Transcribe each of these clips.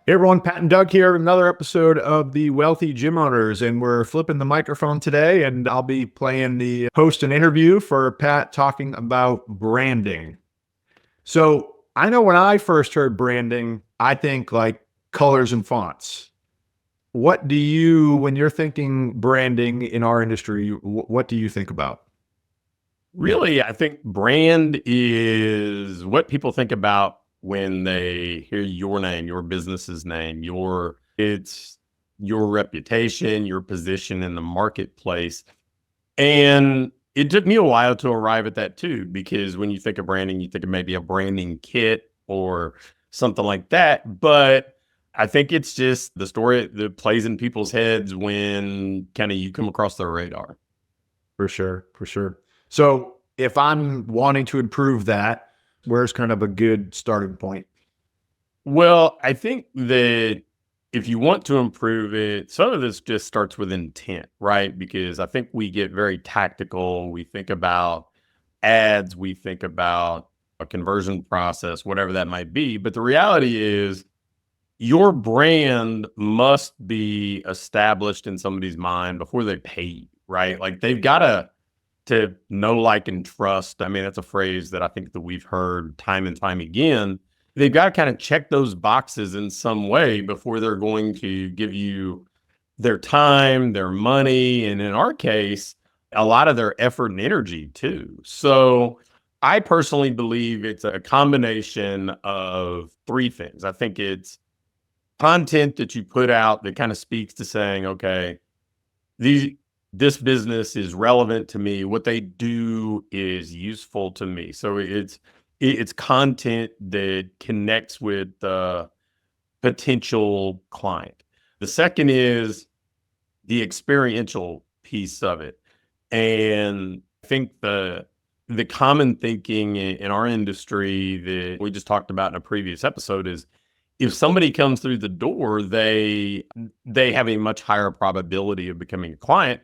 Hey everyone, Pat and Doug here, another episode of the Wealthy Gym Owners, and we're flipping the microphone today, and I'll be playing the host and interview for Pat talking about branding. So I know when I first heard branding, I think like colors and fonts. What do you, when you're thinking branding in our industry, what do you think about? Really, I think brand is what people think about when they hear your name, your business's name, it's your reputation, your position in the marketplace. And it took me a while to arrive at that too, because when you think of branding, you think of maybe a branding kit or something like that. But I think it's just the story that plays in people's heads when kind of you come across their radar. For sure, for sure. So if I'm wanting to improve that, where's kind of a good starting point? Well, I think that if you want to improve it, some of this just starts with intent, right? Because I think we get very tactical. We think about ads, we think about a conversion process, whatever that might be. But the reality is, your brand must be established in somebody's mind before they pay you, right? Like they've got to know, like, and trust. I mean, that's a phrase that I think that we've heard time and time again. They've got to kind of check those boxes in some way before they're going to give you their time, their money, and in our case, a lot of their effort and energy too. So I personally believe it's a combination of three things. I think it's content that you put out that kind of speaks to saying, okay, these this business is relevant to me. What they do is useful to me. So it's content that connects with the potential client. The second is the experiential piece of it. And I think the common thinking in our industry that we just talked about in a previous episode is if somebody comes through the door, they have a much higher probability of becoming a client.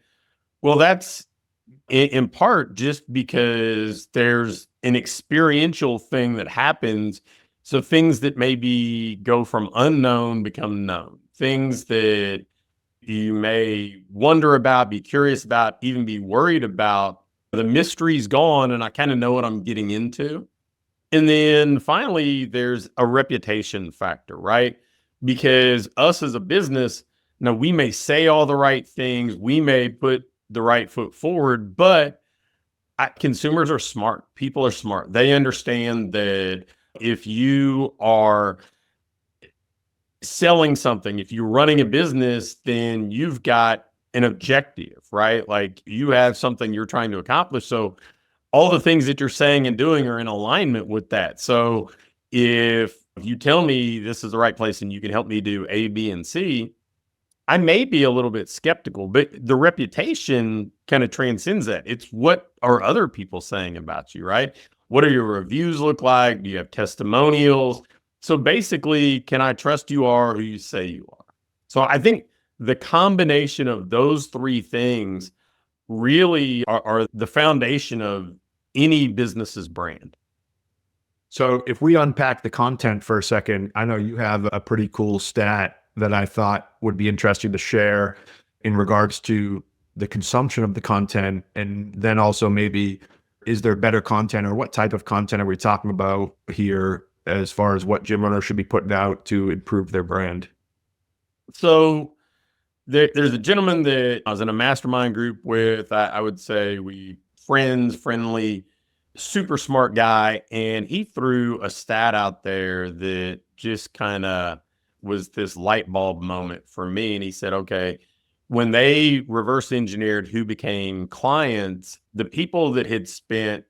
Well, that's in part just because there's an experiential thing that happens. So things that maybe go from unknown become known. Things that you may wonder about, be curious about, even be worried about. The mystery's gone, and I kind of know what I'm getting into. And then finally, there's a reputation factor, right? Because us as a business, now we may say all the right things, we may put the right foot forward, but consumers are smart. People are smart. They understand that if you are selling something, if you're running a business, then you've got an objective, right? Like you have something you're trying to accomplish. So all the things that you're saying and doing are in alignment with that. So if you tell me this is the right place and you can help me do A, B, and C, I may be a little bit skeptical, but the reputation kind of transcends that. It's what are other people saying about you, right? What do your reviews look like? Do you have testimonials? So basically, can I trust you are who you say you are? So I think the combination of those three things really are the foundation of any business's brand. So if we unpack the content for a second, I know you have a pretty cool stat that I thought would be interesting to share in regards to the consumption of the content. And then also maybe, is there better content or what type of content are we talking about here as far as what gym owners should be putting out to improve their brand? So there's a gentleman that I was in a mastermind group with. I would say we friendly, super smart guy. And he threw a stat out there that just kind of was this light bulb moment for me. And he said, okay, when they reverse engineered who became clients, the people that had spent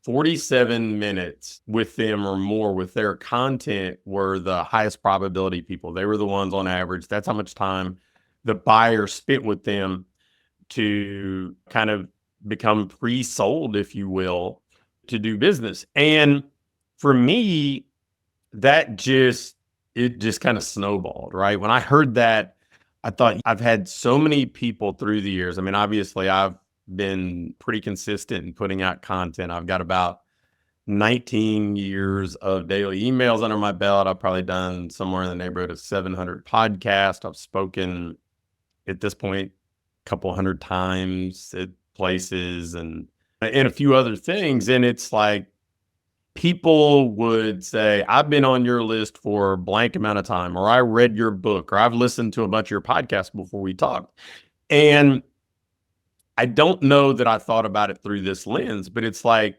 47 minutes with them or more with their content were the highest probability people. They were the ones on average. That's how much time the buyer spent with them to kind of become pre-sold, if you will, to do business. And for me, it just kind of snowballed, right? When I heard that, I thought I've had so many people through the years. I mean, obviously I've been pretty consistent in putting out content. I've got about 19 years of daily emails under my belt. I've probably done somewhere in the neighborhood of 700 podcasts. I've spoken at this point a couple hundred times at places and a few other things. And it's like people would say, I've been on your list for blank amount of time, or I read your book, or I've listened to a bunch of your podcasts before we talked. And I don't know that I thought about it through this lens, but it's like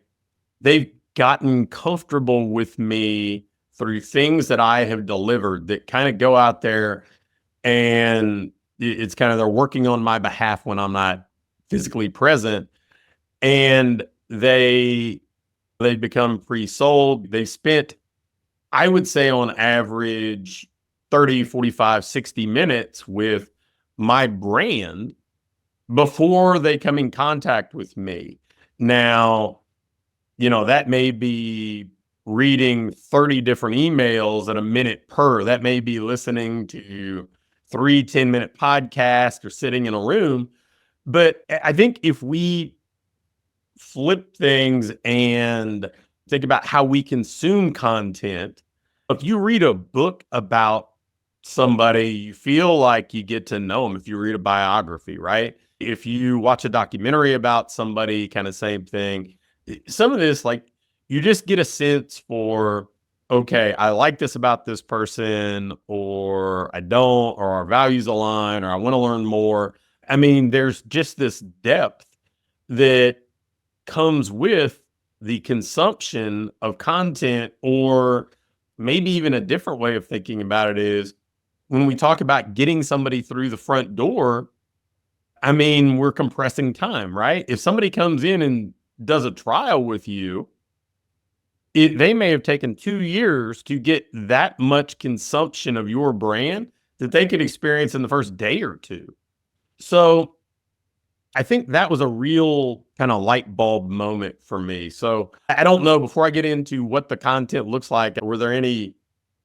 they've gotten comfortable with me through things that I have delivered that kind of go out there, and it's kind of they're working on my behalf when I'm not physically present. And they become pre-sold. They spent, I would say on average, 30, 45, 60 minutes with my brand before they come in contact with me. Now, that may be reading 30 different emails at a minute per. That may be listening to 3 10-minute podcasts or sitting in a room. But I think if we flip things and think about how we consume content, if you read a book about somebody, you feel like you get to know them. If you read a biography, right? If you watch a documentary about somebody, kind of same thing. Some of this, like, you just get a sense for, okay, I like this about this person, or I don't, or our values align, or I want to learn more. I mean, there's just this depth that comes with the consumption of content. Or maybe even a different way of thinking about it is when we talk about getting somebody through the front door, I mean, we're compressing time, right? If somebody comes in and does a trial with you, they may have taken 2 years to get that much consumption of your brand that they could experience in the first day or two. So I think that was a real kind of light bulb moment for me. So I don't know, before I get into what the content looks like, were there any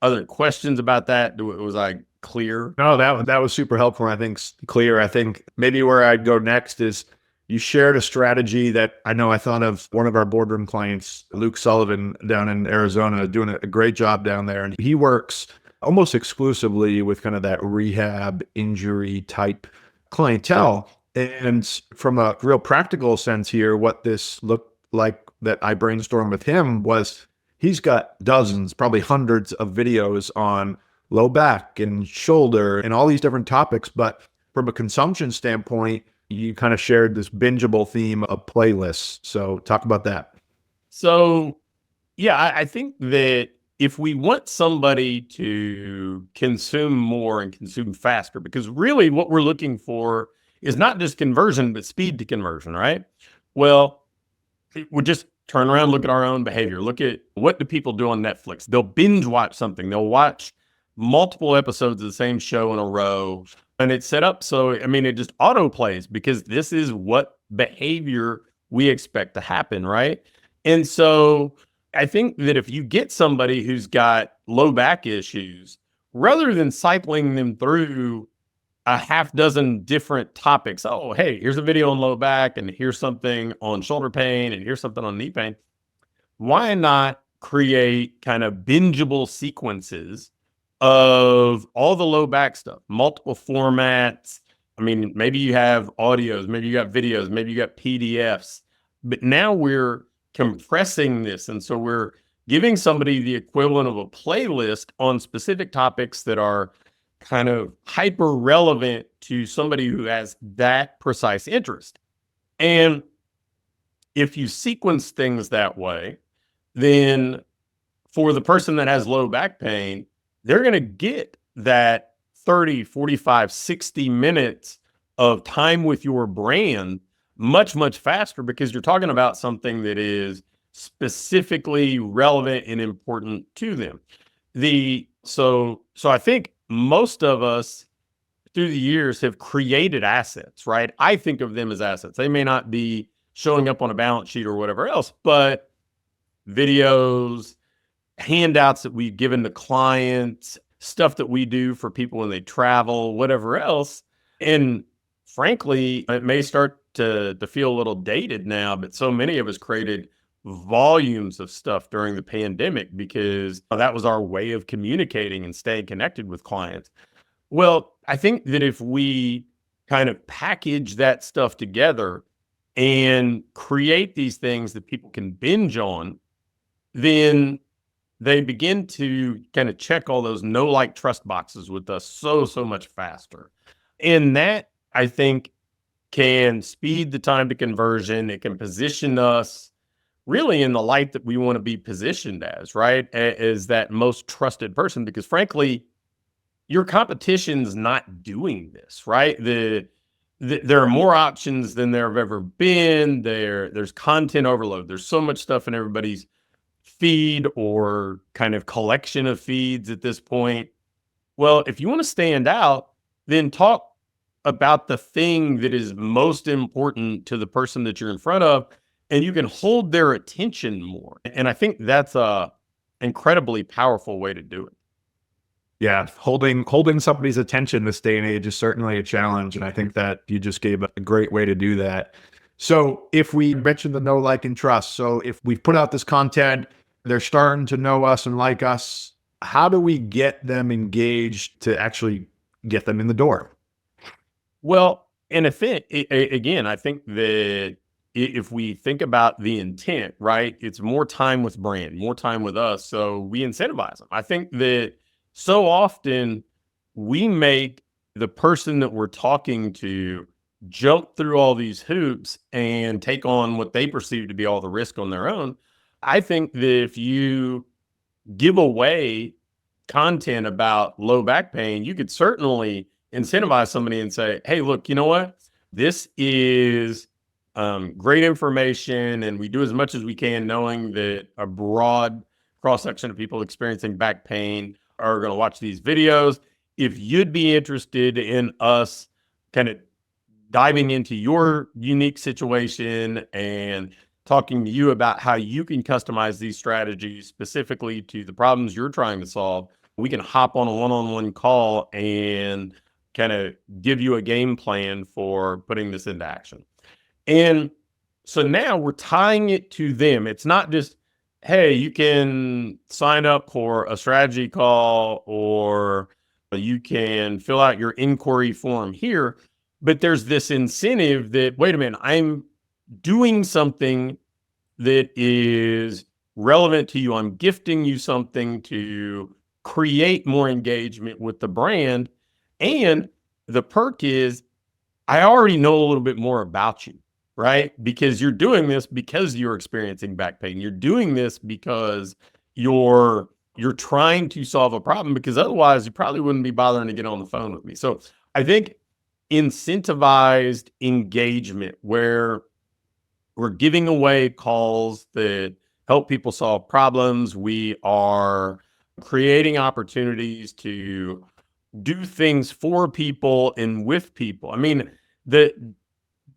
other questions about that? Was I clear? No, that was super helpful. I think clear. I think maybe where I'd go next is you shared a strategy that I know I thought of one of our boardroom clients, Luke Sullivan down in Arizona, doing a great job down there. And he works almost exclusively with kind of that rehab injury type clientele. And from a real practical sense here, what this looked like that I brainstormed with him was he's got dozens, probably hundreds of videos on low back and shoulder and all these different topics. But from a consumption standpoint, you kind of shared this bingeable theme of playlists. So talk about that. So, yeah, I think that if we want somebody to consume more and consume faster, because really what we're looking for is not just conversion, but speed to conversion, right? Well, we just turn around, look at our own behavior. Look at what do people do on Netflix? They'll binge watch something. They'll watch multiple episodes of the same show in a row. And it's set up so, I mean, it just auto plays because this is what behavior we expect to happen, right? And so I think that if you get somebody who's got low back issues, rather than cycling them through a half dozen different topics, oh, hey, here's a video on low back, and here's something on shoulder pain, and here's something on knee pain, why not create kind of bingeable sequences of all the low back stuff, multiple formats? I mean, maybe you have audios, maybe you got videos, maybe you got PDFs, but now we're compressing this. And so we're giving somebody the equivalent of a playlist on specific topics that are kind of hyper relevant to somebody who has that precise interest. And if you sequence things that way, then for the person that has low back pain, they're going to get that 30, 45, 60 minutes of time with your brand much, much faster, because you're talking about something that is specifically relevant and important to them. So I think most of us through the years have created assets, right? I think of them as assets. They may not be showing up on a balance sheet or whatever else, but videos, handouts that we've given to clients, stuff that we do for people when they travel, whatever else. And frankly, it may start to feel a little dated now, but so many of us created volumes of stuff during the pandemic because that was our way of communicating and staying connected with clients. Well, I think that if we kind of package that stuff together and create these things that people can binge on, then they begin to kind of check all those know, like, trust boxes with us so much faster. And that, I think, can speed the time to conversion. It can position us really in the light that we want to be positioned as, right? As that most trusted person, because frankly, your competition's not doing this, right? There are more options than there have ever been. There's content overload. There's so much stuff in everybody's feed or kind of collection of feeds at this point. Well, if you want to stand out, then talk about the thing that is most important to the person that you're in front of, and you can hold their attention more. And I think that's a incredibly powerful way to do it. Yeah, holding somebody's attention this day and age is certainly a challenge, and I think that you just gave a great way to do that. So if we mention the know, like, and trust, so if we put out this content, they're starting to know us and like us, how do we get them engaged to actually get them in the door? Well, and again, I think that if we think about the intent, right, it's more time with brand, more time with us. So we incentivize them. I think that so often we make the person that we're talking to jump through all these hoops and take on what they perceive to be all the risk on their own. I think that if you give away content about low back pain, you could certainly incentivize somebody and say, hey, look, you know what? This is great information, and we do as much as we can, knowing that a broad cross section of people experiencing back pain are going to watch these videos. If you'd be interested in us kind of diving into your unique situation and talking to you about how you can customize these strategies specifically to the problems you're trying to solve, we can hop on a one-on-one call and kind of give you a game plan for putting this into action. And so now we're tying it to them. It's not just, hey, you can sign up for a strategy call or you can fill out your inquiry form here, but there's this incentive that, wait a minute, I'm doing something that is relevant to you. I'm gifting you something to create more engagement with the brand. And the perk is I already know a little bit more about you, right? Because you're doing this because you're experiencing back pain. You're doing this because you're trying to solve a problem, because otherwise you probably wouldn't be bothering to get on the phone with me. So I think incentivized engagement, where we're giving away calls that help people solve problems. We are creating opportunities to do things for people and with people. I mean,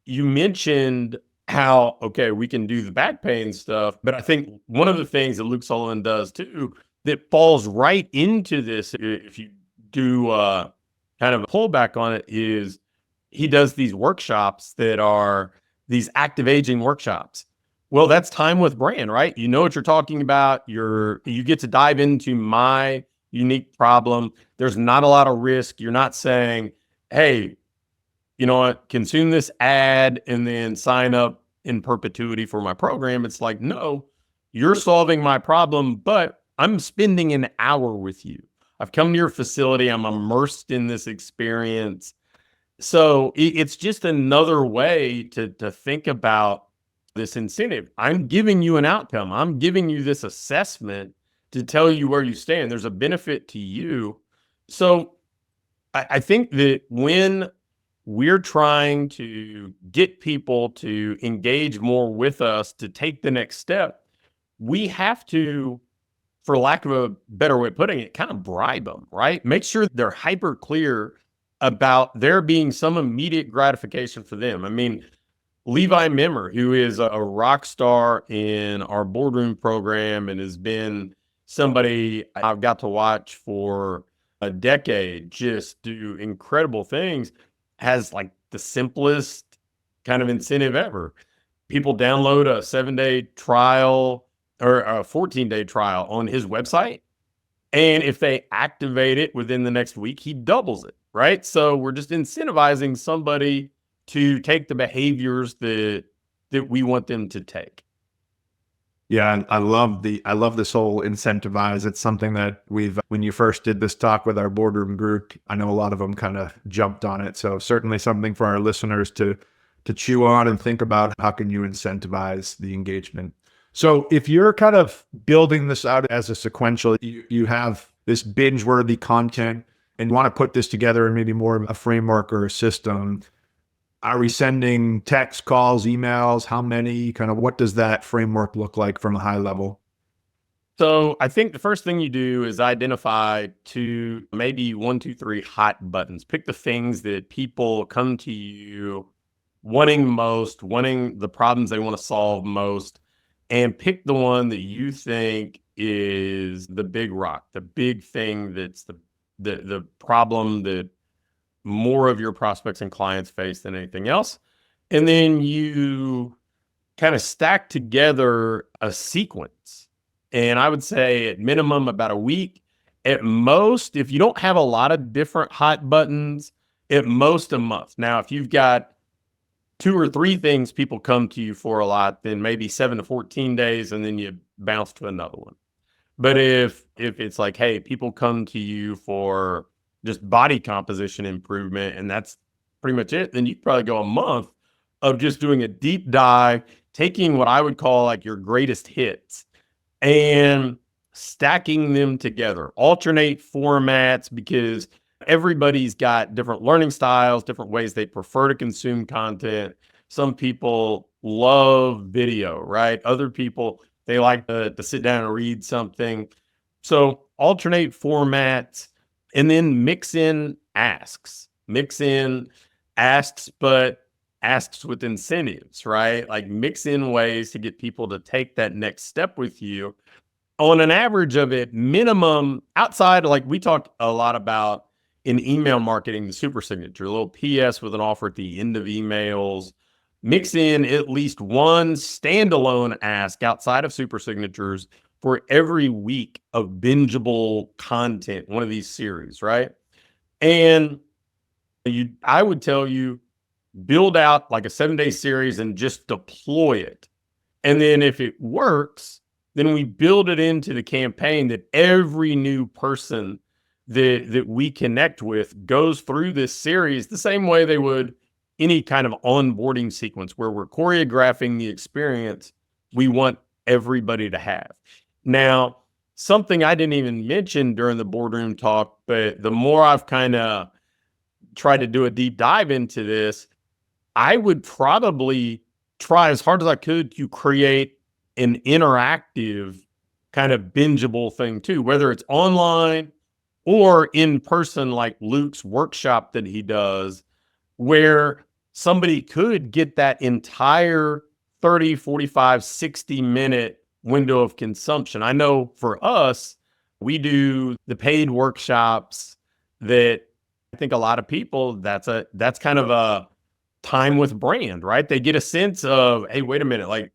you mentioned how, okay, we can do the back pain stuff, but I think one of the things that Luke Sullivan does too, that falls right into this, if you do kind of a pullback on it, is he does these workshops that are these active aging workshops. Well, that's time with brand, right? You know what you're talking about. You get to dive into my unique problem. There's not a lot of risk. You're not saying, hey, you know what, consume this ad and then sign up in perpetuity for my program. It's like, no, you're solving my problem, but I'm spending an hour with you. I've come to your facility. I'm immersed in this experience. So it's just another way to think about this incentive. I'm giving you an outcome. I'm giving you this assessment to tell you where you stand. There's a benefit to you. So I think that when we're trying to get people to engage more with us, to take the next step, we have to, for lack of a better way of putting it, kind of bribe them, right? Make sure they're hyper clear about there being some immediate gratification for them. I mean, Levi Mimmer, who is a rock star in our boardroom program and has been somebody I've got to watch for a decade just do incredible things, has like the simplest kind of incentive ever. people download a 7-day trial or a 14-day trial on his website. And if they activate it within the next week, he doubles it, right? So we're just incentivizing somebody to take the behaviors that we want them to take. Yeah, and I love this whole incentivize. It's something that when you first did this talk with our boardroom group, I know a lot of them kind of jumped on it. So certainly something for our listeners to chew on and think about. How can you incentivize the engagement? So if you're kind of building this out as a sequential, you have this binge-worthy content and you want to put this together in maybe more of a framework or a system. Are we sending text, calls, emails? How many? Kind of what does that framework look like from a high level? So I think the first thing you do is identify two, maybe one, two, three hot buttons. Pick the things that people come to you wanting most, wanting the problems they want to solve most, and pick the one that you think is the big rock, the big thing that's the problem that more of your prospects and clients face than anything else. And then you kind of stack together a sequence. And I would say at minimum about a week. At most, if you don't have a lot of different hot buttons, at most a month. Now, if you've got 2 or 3 things people come to you for a lot, then maybe 7 to 14 days, and then you bounce to another one. But if it's like, hey, people come to you for just body composition improvement, and that's pretty much it, then you probably go a month of just doing a deep dive, taking what I would call like your greatest hits and stacking them together. Alternate formats, because everybody's got different learning styles, different ways they prefer to consume content. Some people love video, right? Other people, they like to sit down and read something. So alternate formats, and then mix in asks. Mix in asks, but asks with incentives, right? Like mix in ways to get people to take that next step with you. On an average of it, minimum outside, like we talk a lot about in email marketing, the super signature, a little PS with an offer at the end of emails. Mix in at least one standalone ask outside of super signatures for every week of bingeable content, one of these series, right? And I would tell you, build out like a 7-day series and just deploy it. And then if it works, then we build it into the campaign that every new person that we connect with goes through this series the same way they would any kind of onboarding sequence where we're choreographing the experience we want everybody to have. Now, something I didn't even mention during the boardroom talk, but the more I've kind of tried to do a deep dive into this, I would probably try as hard as I could to create an interactive kind of bingeable thing too, whether it's online or in person, like Luke's workshop that he does, where somebody could get that entire 30, 45, 60-minute window of consumption. I know for us, we do the paid workshops that I think a lot of people, that's kind of a time with brand, right? They get a sense of, hey, wait a minute, like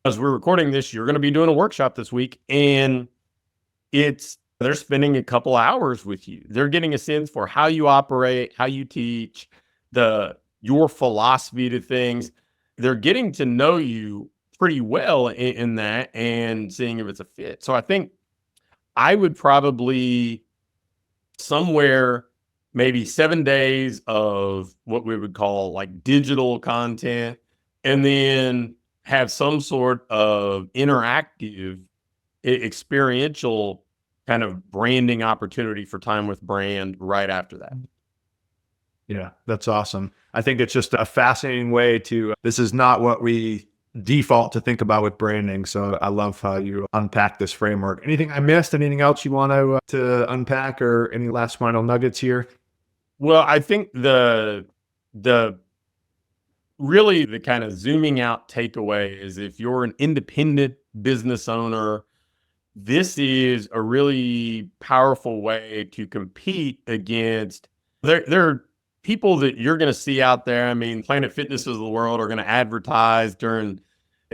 as we're recording this, you're going to be doing a workshop this week, and they're spending a couple hours with you. They're getting a sense for how you operate, how you teach, your philosophy to things. They're getting to know you pretty well in that and seeing if it's a fit. So I think I would probably somewhere maybe 7 days of what we would call like digital content, and then have some sort of interactive, experiential kind of branding opportunity for time with brand right after that. Yeah, that's awesome. I think it's just a fascinating way this is not what we default to think about with branding. So I love how you unpack this framework. Anything I missed? Anything else you want to unpack, or any last final nuggets here? Well, I think the really the kind of zooming out takeaway is if you're an independent business owner, this is a really powerful way to compete against there are people that you're going to see out there. I mean, Planet Fitnesses of the world are going to advertise during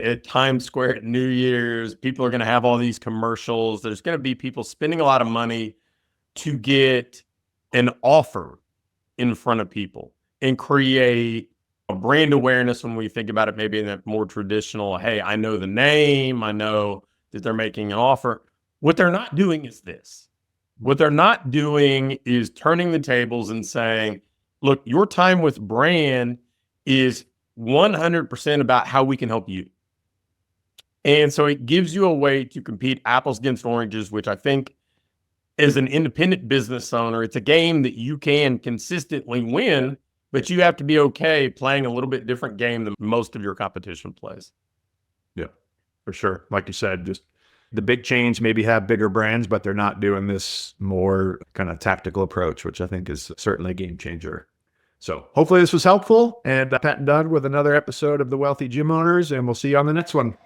at Times Square at New Year's. People are going to have all these commercials. There's going to be people spending a lot of money to get an offer in front of people and create a brand awareness when we think about it, maybe in a more traditional, hey, I know the name, I know that they're making an offer. What they're not doing is this. What they're not doing is turning the tables and saying, look, your time with brand is 100% about how we can help you. And so it gives you a way to compete apples against oranges, which I think as an independent business owner, it's a game that you can consistently win, but you have to be okay playing a little bit different game than most of your competition plays. Yeah, for sure. Like you said, just the big chains maybe have bigger brands, but they're not doing this more kind of tactical approach, which I think is certainly a game changer. So hopefully this was helpful. And Pat and Doug with another episode of The Wealthy Gym Owners, and we'll see you on the next one.